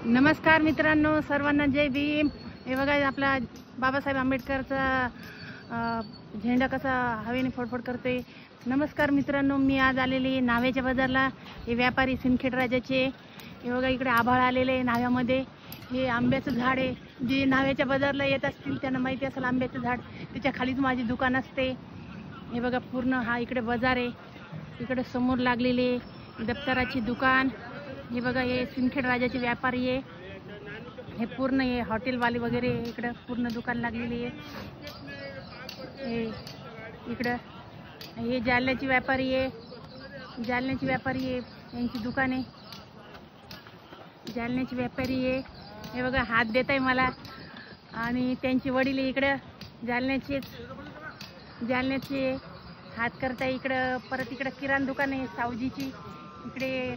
नमस्कार मित्रांनो, सर्वांना जय भीम। हे बघा आपला बाबासाहेब आंबेडकरचा झेंडा कसा हवेने फडफड करतोय। नमस्कार मित्रांनो, मी आज आलेली नाव्याच्या बाजारला। हे व्यापारी सिंदखेड राजाचे। हे बघा इकडे आभाळ आलेले आहे नाव्यामध्ये। हे आंब्याचं झाड आहे, जे नाव्याच्या बाजारला येत असतील त्यांना माहिती असेल आंब्याचं झाड, त्याच्या खालीच माझी दुकान असते। हे बघा पूर्ण हा इकडे बाजार आहे, इकडे समोर लागलेले दप्तराची दुकान। हे बघा हे सिंदखेड राजाचे व्यापारी आहे, हे पूर्ण हे हॉटेलवाले वगैरे इकडे पूर्ण दुकान लागलेली आहे। हे इकडं हे जालन्याची व्यापारी आहे, जालन्याची व्यापारी आहे, यांची दुकान आहे, जालन्याची व्यापारी आहे। हे बघा हात देत आहे मला, आणि त्यांचे वडील इकडं जालन्याचे हात करताय इकडं। परत इकडं किराणा दुकान आहे सावजीची, इकडे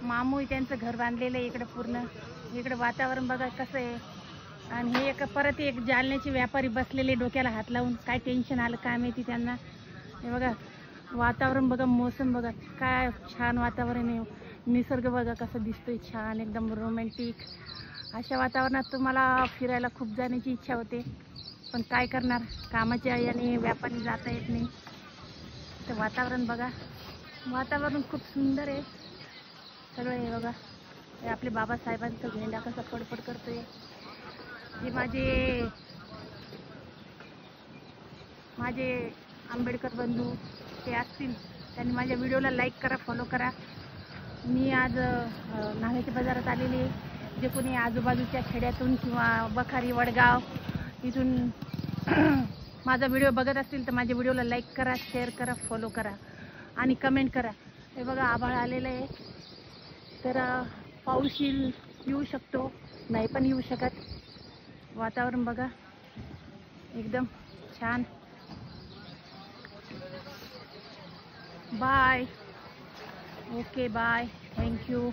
मामू त्यांचं घर बांधलेलं आहे इकडे पूर्ण। इकडे वातावरण बघा कसं आहे। आणि हे परत एक जालन्याचे व्यापारी बसलेले डोक्याला हात लावून, काय टेन्शन आलं काय माहिती त्यांना। हे बघा वातावरण बघा, मोसम बघा काय छान वातावरण आहे, निसर्ग बघा कसं दिसतोय छान एकदम रोमॅन्टिक। अशा वातावरणात तुम्हाला फिरायला खूप जाण्याची इच्छा होते, पण काय करणार, कामाच्या याने व्यापारी जाता येत नाही। तर वातावरण बघा, वातावरण खूप सुंदर आहे सगळं। हे बघा हे आपले बाबासाहेबांचा झेंडा कसा फडफड करतोय। हे माझे आंबेडकर बंधू ते असतील, त्यांनी माझ्या व्हिडिओला लाईक करा, फॉलो करा। मी आज नाव्याच्या बाजारात आलेली आहे। जे कोणी आजूबाजूच्या खेड्यातून किंवा बखारी वडगाव इथून माझा व्हिडिओ बघत असतील तर माझ्या व्हिडिओला लाईक करा, शेअर करा, फॉलो करा आणि कमेंट करा। हे बघा आभाळ आलेलं आहे, तर पाऊस येऊ शकतो, नाही पण येऊ शकत। वातावरण बघा एकदम छान। Bye, okay bye, thank you.